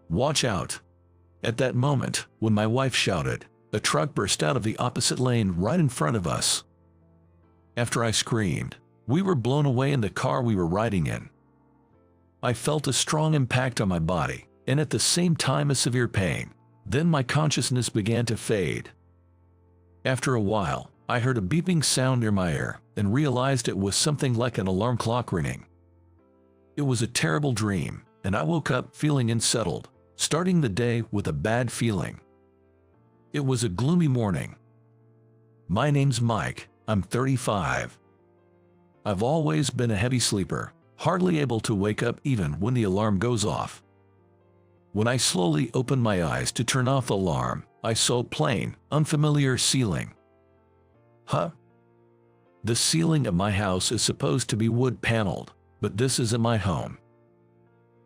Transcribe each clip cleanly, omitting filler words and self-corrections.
Watch out." At that moment, when my wife shouted, a truck burst out of the opposite lane right in front of us. After I screamed, we were blown away in the car we were riding in. I felt a strong impact on my body, and at the same time a severe pain. Then my consciousness began to fade. After a while, I heard a beeping sound near my ear and realized it was something like an alarm clock ringing. It was a terrible dream, and I woke up feeling unsettled, starting the day with a bad feeling. It was a gloomy morning. My name's Mike. I'm 35. I've always been a heavy sleeper, hardly able to wake up even when the alarm goes off. When I slowly opened my eyes to turn off the alarm, I saw a plain, unfamiliar ceiling. Huh? The ceiling of my house is supposed to be wood-paneled, but this isn't my home.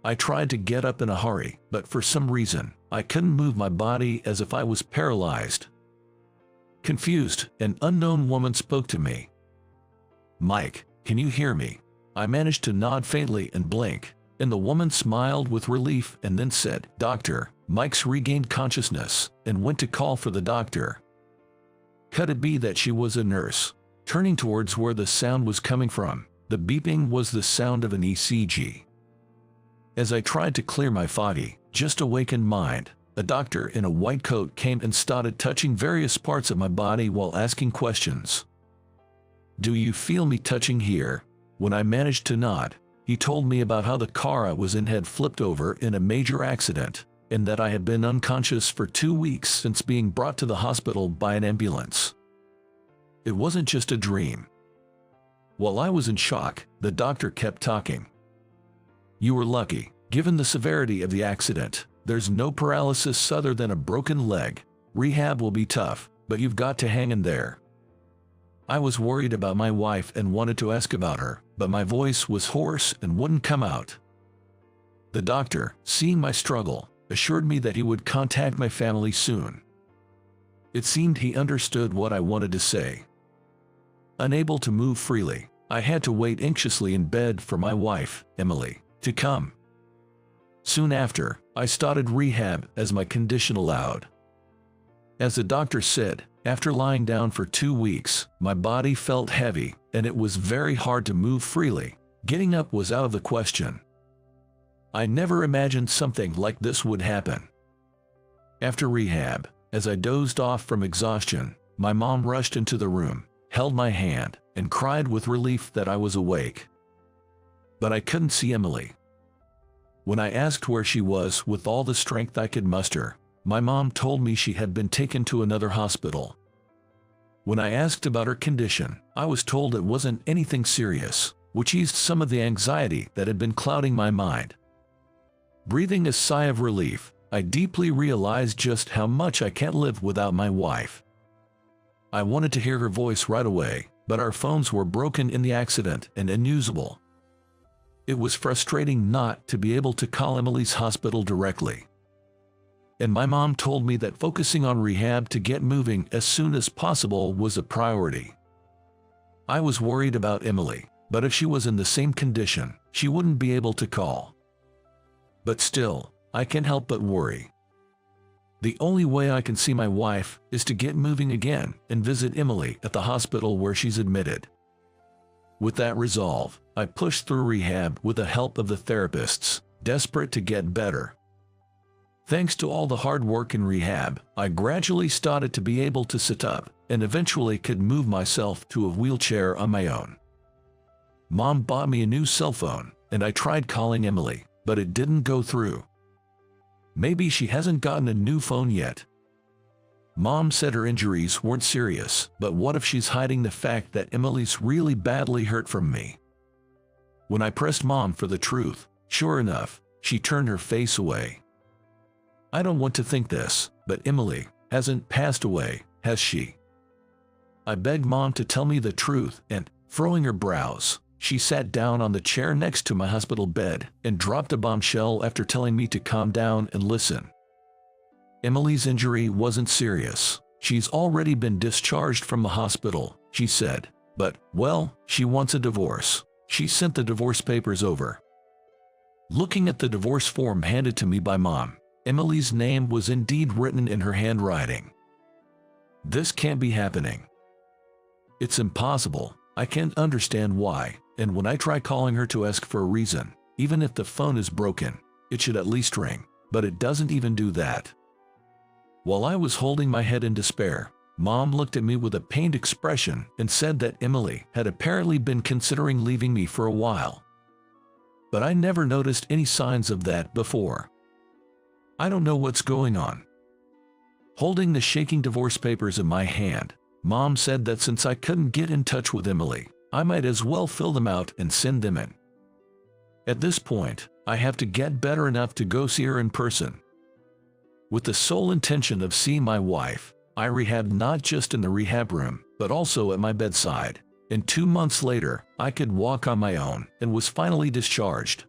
I tried to get up in a hurry, but for some reason, I couldn't move my body, as if I was paralyzed. Confused, an unknown woman spoke to me. "Mike, can you hear me?" I managed to nod faintly and blink, and the woman smiled with relief and then said, "Doctor, Mike's regained consciousness," and went to call for the doctor. Could it be that she was a nurse? Turning towards where the sound was coming from, the beeping was the sound of an ECG. As I tried to clear my foggy, just awakened mind, a doctor in a white coat came and started touching various parts of my body while asking questions. "Do you feel me touching here?" When I managed to nod, he told me about how the car I was in had flipped over in a major accident, and that I had been unconscious for 2 weeks since being brought to the hospital by an ambulance. It wasn't just a dream. While I was in shock, the doctor kept talking. "You were lucky. Given the severity of the accident, there's no paralysis other than a broken leg. Rehab will be tough, but you've got to hang in there." I was worried about my wife and wanted to ask about her, but my voice was hoarse and wouldn't come out. The doctor, seeing my struggle, assured me that he would contact my family soon. It seemed he understood what I wanted to say. Unable to move freely, I had to wait anxiously in bed for my wife, Emily, to come. Soon after, I started rehab as my condition allowed. As the doctor said, after lying down for 2 weeks, my body felt heavy, and it was very hard to move freely. Getting up was out of the question. I never imagined something like this would happen. After rehab, as I dozed off from exhaustion, my mom rushed into the room, held my hand, and cried with relief that I was awake. But I couldn't see Emily. When I asked where she was with all the strength I could muster, my mom told me she had been taken to another hospital. When I asked about her condition, I was told it wasn't anything serious, which eased some of the anxiety that had been clouding my mind. Breathing a sigh of relief, I deeply realized just how much I can't live without my wife. I wanted to hear her voice right away, but our phones were broken in the accident and unusable. It was frustrating not to be able to call Emily's hospital directly. And my mom told me that focusing on rehab to get moving as soon as possible was a priority. I was worried about Emily, but if she was in the same condition, she wouldn't be able to call. But still, I can't help but worry. The only way I can see my wife is to get moving again and visit Emily at the hospital where she's admitted. With that resolve, I pushed through rehab with the help of the therapists, desperate to get better. Thanks to all the hard work in rehab, I gradually started to be able to sit up and eventually could move myself to a wheelchair on my own. Mom bought me a new cell phone, and I tried calling Emily, but it didn't go through. Maybe she hasn't gotten a new phone yet. Mom said her injuries weren't serious, but what if she's hiding the fact that Emily's really badly hurt from me? When I pressed Mom for the truth, sure enough, she turned her face away. I don't want to think this, but Emily hasn't passed away, has she? I begged Mom to tell me the truth, and, furrowing her brows, she sat down on the chair next to my hospital bed and dropped a bombshell after telling me to calm down and listen. Emily's injury wasn't serious. She's already been discharged from the hospital, she said. But, well, she wants a divorce. She sent the divorce papers over. Looking at the divorce form handed to me by Mom, Emily's name was indeed written in her handwriting. This can't be happening. It's impossible. I can't understand why, and when I try calling her to ask for a reason, even if the phone is broken, it should at least ring, but it doesn't even do that. While I was holding my head in despair, Mom looked at me with a pained expression and said that Emily had apparently been considering leaving me for a while. But I never noticed any signs of that before. I don't know what's going on. Holding the shaking divorce papers in my hand, Mom said that since I couldn't get in touch with Emily, I might as well fill them out and send them in. At this point, I have to get better enough to go see her in person. With the sole intention of seeing my wife, I rehabbed not just in the rehab room, but also at my bedside. And 2 months later, I could walk on my own and was finally discharged.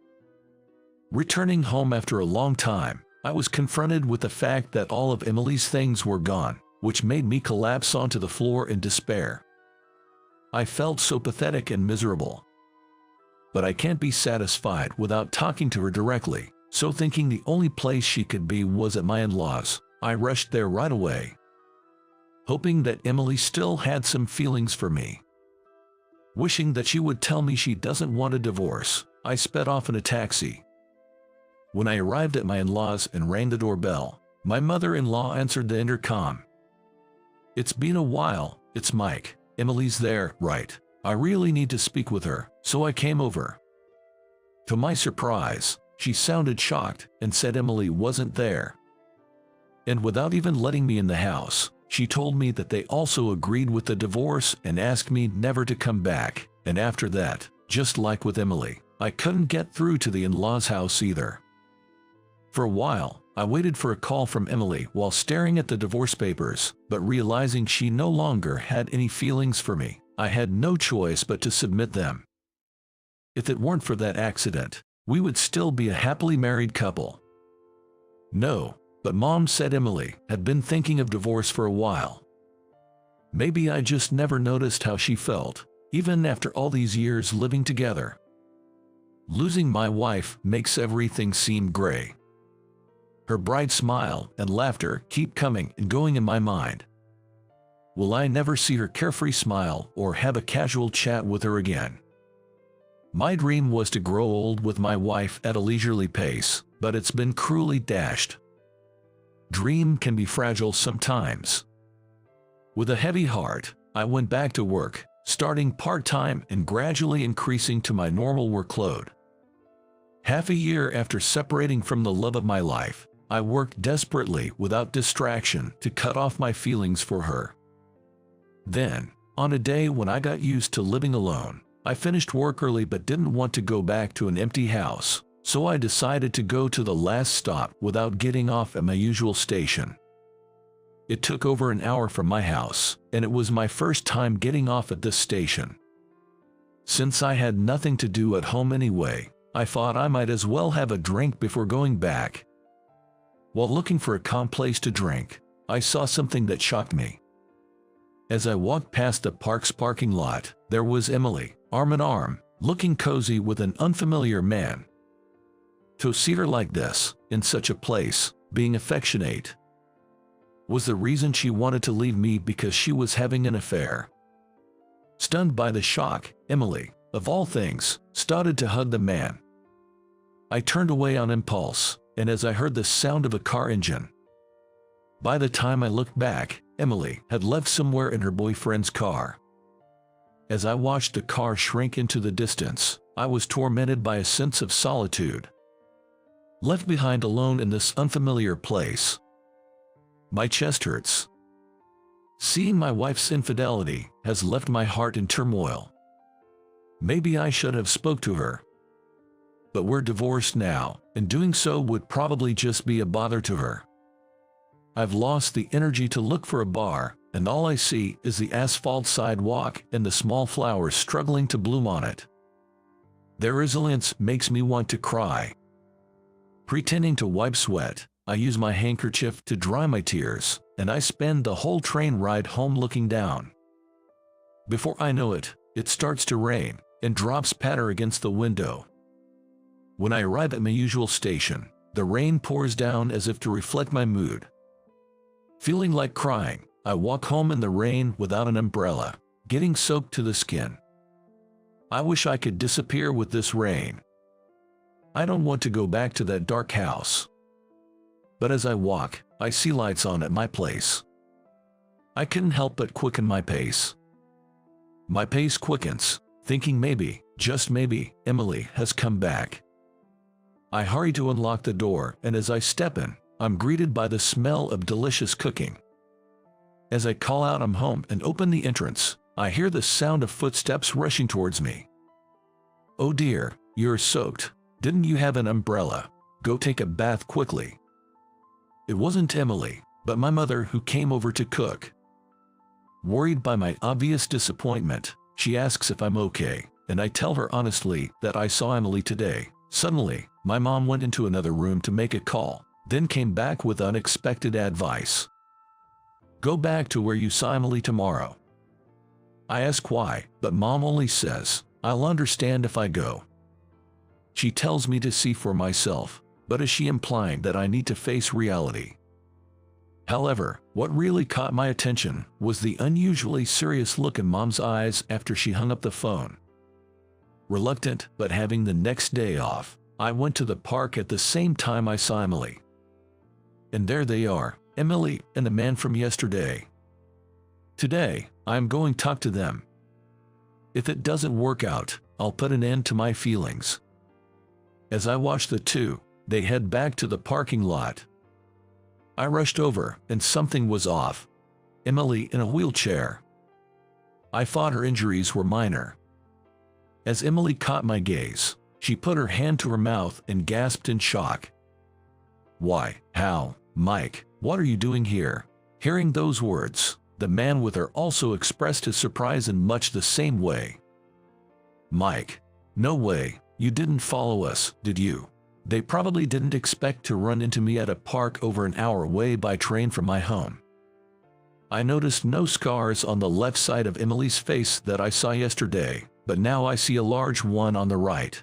Returning home after a long time, I was confronted with the fact that all of Emily's things were gone, which made me collapse onto the floor in despair. I felt so pathetic and miserable. But I can't be satisfied without talking to her directly, so thinking the only place she could be was at my in-laws, I rushed there right away, hoping that Emily still had some feelings for me. Wishing that she would tell me she doesn't want a divorce, I sped off in a taxi. When I arrived at my in-laws and rang the doorbell, my mother-in-law answered the intercom. "It's been a while, it's Mike. Emily's there, right? I really need to speak with her, so I came over." To my surprise, she sounded shocked and said Emily wasn't there. And without even letting me in the house, she told me that they also agreed with the divorce and asked me never to come back. And after that, just like with Emily, I couldn't get through to the in-laws' house either. For a while, I waited for a call from Emily while staring at the divorce papers, but realizing she no longer had any feelings for me, I had no choice but to submit them. If it weren't for that accident, we would still be a happily married couple. No, but Mom said Emily had been thinking of divorce for a while. Maybe I just never noticed how she felt, even after all these years living together. Losing my wife makes everything seem gray. Her bright smile and laughter keep coming and going in my mind. Will I never see her carefree smile or have a casual chat with her again? My dream was to grow old with my wife at a leisurely pace, but it's been cruelly dashed. Dream can be fragile sometimes. With a heavy heart, I went back to work, starting part-time and gradually increasing to my normal workload. Half a year after separating from the love of my life, I worked desperately without distraction to cut off my feelings for her. Then, on a day when I got used to living alone, I finished work early but didn't want to go back to an empty house, so I decided to go to the last stop without getting off at my usual station. It took over an hour from my house, and it was my first time getting off at this station. Since I had nothing to do at home anyway, I thought I might as well have a drink before going back. While looking for a calm place to drink, I saw something that shocked me. As I walked past the park's parking lot, there was Emily, arm in arm, looking cozy with an unfamiliar man. To see her like this, in such a place, being affectionate. Was the reason she wanted to leave me because she was having an affair? Stunned by the shock, Emily, of all things, started to hug the man. I turned away on impulse, and as I heard the sound of a car engine. By the time I looked back, Emily had left somewhere in her boyfriend's car. As I watched the car shrink into the distance, I was tormented by a sense of solitude. Left behind alone in this unfamiliar place. My chest hurts. Seeing my wife's infidelity has left my heart in turmoil. Maybe I should have spoke to her. But we're divorced now, and doing so would probably just be a bother to her. I've lost the energy to look for a bar, and all I see is the asphalt sidewalk and the small flowers struggling to bloom on it. Their resilience makes me want to cry. Pretending to wipe sweat, I use my handkerchief to dry my tears, and I spend the whole train ride home looking down. Before I know it, it starts to rain, and drops patter against the window. When I arrive at my usual station, The rain pours down as if to reflect my mood. Feeling like crying, I walk home in the rain without an umbrella, getting soaked to the skin. I wish I could disappear with this rain. I don't want to go back to that dark house. But as I walk, I see lights on at my place. I couldn't help but quicken my pace. My pace quickens, thinking maybe, just maybe, Emily has come back. I hurry to unlock the door, and as I step in, I'm greeted by the smell of delicious cooking. As I call out I'm home and open the entrance, I hear the sound of footsteps rushing towards me. Oh dear, you're soaked. Didn't you have an umbrella? Go take a bath quickly. It wasn't Emily, but my mother who came over to cook. Worried by my obvious disappointment, she asks if I'm okay, and I tell her honestly that I saw Emily today. Suddenly, my mom went into another room to make a call, then came back with unexpected advice. Go back to where you saw Emily tomorrow. I ask why, but Mom only says, I'll understand if I go. She tells me to see for myself, but is she implying that I need to face reality? However, what really caught my attention was the unusually serious look in Mom's eyes after she hung up the phone. Reluctant but having the next day off, I went to the park at the same time I saw Emily. And there they are, Emily and the man from yesterday. Today, I'm going to talk to them. If it doesn't work out, I'll put an end to my feelings. As I watch the two, they head back to the parking lot. I rushed over, and something was off. Emily in a wheelchair. I thought her injuries were minor. As Emily caught my gaze, she put her hand to her mouth and gasped in shock. Why, how, Mike, what are you doing here? Hearing those words, the man with her also expressed his surprise in much the same way. Mike, no way, you didn't follow us, did you? They probably didn't expect to run into me at a park over an hour away by train from my home. I noticed no scars on the left side of Emily's face that I saw yesterday, but now I see a large one on the right.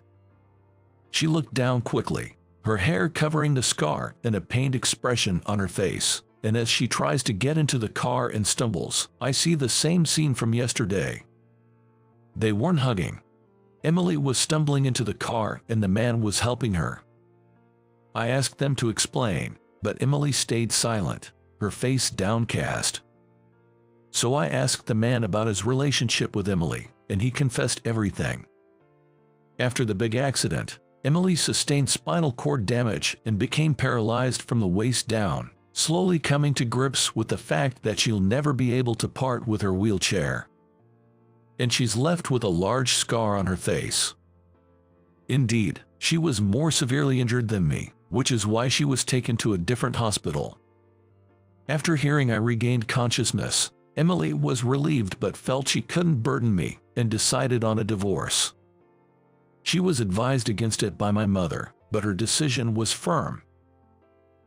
She looked down quickly, her hair covering the scar and a pained expression on her face, and as she tries to get into the car and stumbles, I see the same scene from yesterday. They weren't hugging. Emily was stumbling into the car and the man was helping her. I asked them to explain, but Emily stayed silent, her face downcast. So I asked the man about his relationship with Emily, and he confessed everything. After the big accident, Emily sustained spinal cord damage and became paralyzed from the waist down, slowly coming to grips with the fact that she'll never be able to part with her wheelchair. And she's left with a large scar on her face. Indeed, she was more severely injured than me, which is why she was taken to a different hospital. After hearing I regained consciousness, Emily was relieved but felt she couldn't burden me and decided on a divorce. She was advised against it by my mother, but her decision was firm.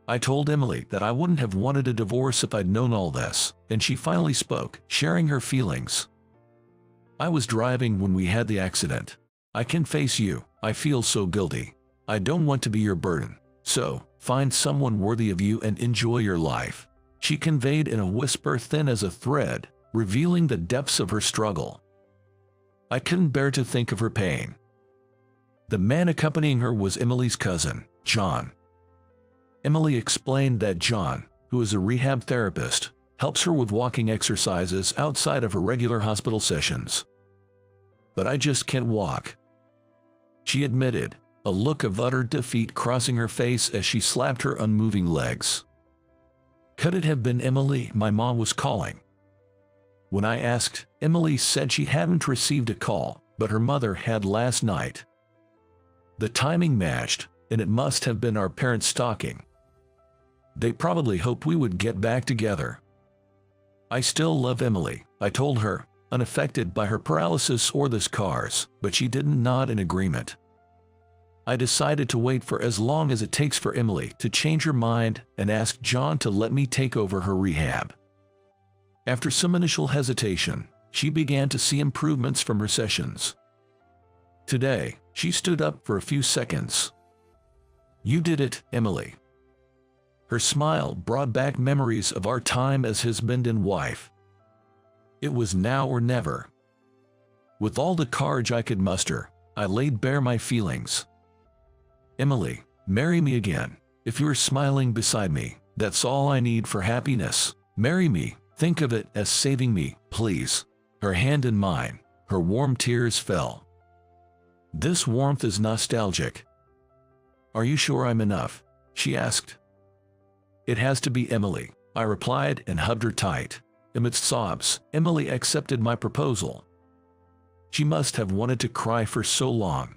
I told Emily that I wouldn't have wanted a divorce if I'd known all this, and she finally spoke, sharing her feelings. I was driving when we had the accident. I can face you, I feel so guilty. I don't want to be your burden. So, find someone worthy of you and enjoy your life. She conveyed in a whisper thin as a thread, revealing the depths of her struggle. I couldn't bear to think of her pain. The man accompanying her was Emily's cousin, John. Emily explained that John, who is a rehab therapist, helps her with walking exercises outside of her regular hospital sessions. But I just can't walk, she admitted, a look of utter defeat crossing her face as she slapped her unmoving legs. Could it have been Emily my mom was calling? When I asked, Emily said she hadn't received a call, but her mother had last night. The timing matched, and it must have been our parents talking. They probably hoped we would get back together. I still love Emily, I told her, unaffected by her paralysis or the scars, but she didn't nod in agreement. I decided to wait for as long as it takes for Emily to change her mind and asked John to let me take over her rehab. After some initial hesitation, she began to see improvements from her sessions. Today, she stood up for a few seconds. You did it, Emily." Her smile brought back memories of our time as husband and wife. It was now or never. With all the courage I could muster, I laid bare my feelings. "Emily, marry me again. If you're smiling beside me, that's all I need for happiness. Marry me. Think of it as saving me, please." Her hand in mine, her warm tears fell. This warmth is nostalgic. "Are you sure I'm enough?" she asked. "It has to be, Emily," I replied and hugged her tight. Amidst sobs, Emily accepted my proposal. She must have wanted to cry for so long.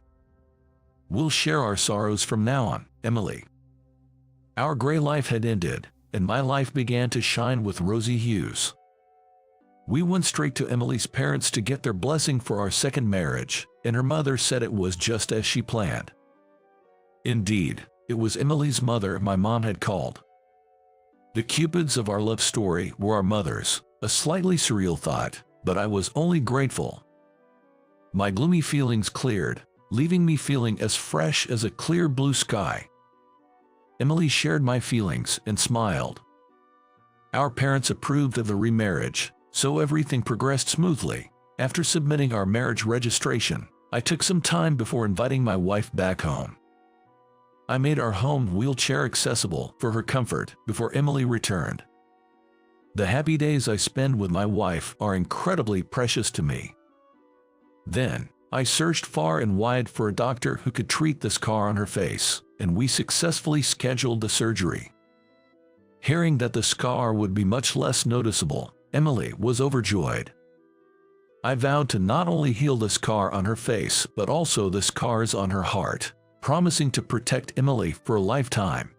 "We'll share our sorrows from now on, Emily." Our gray life had ended, and my life began to shine with rosy hues. We went straight to Emily's parents to get their blessing for our second marriage, and her mother said it was just as she planned. Indeed, it was Emily's mother my mom had called. The cupids of our love story were our mothers, a slightly surreal thought, but I was only grateful. My gloomy feelings cleared, leaving me feeling as fresh as a clear blue sky. Emily shared my feelings and smiled. Our parents approved of the remarriage, so everything progressed smoothly. After submitting our marriage registration, I took some time before inviting my wife back home. I made our home wheelchair accessible for her comfort before Emily returned. The happy days I spend with my wife are incredibly precious to me. Then, I searched far and wide for a doctor who could treat the scar on her face, and we successfully scheduled the surgery. Hearing that the scar would be much less noticeable, Emily was overjoyed. I vowed to not only heal the scar on her face but also the scars on her heart, promising to protect Emily for a lifetime.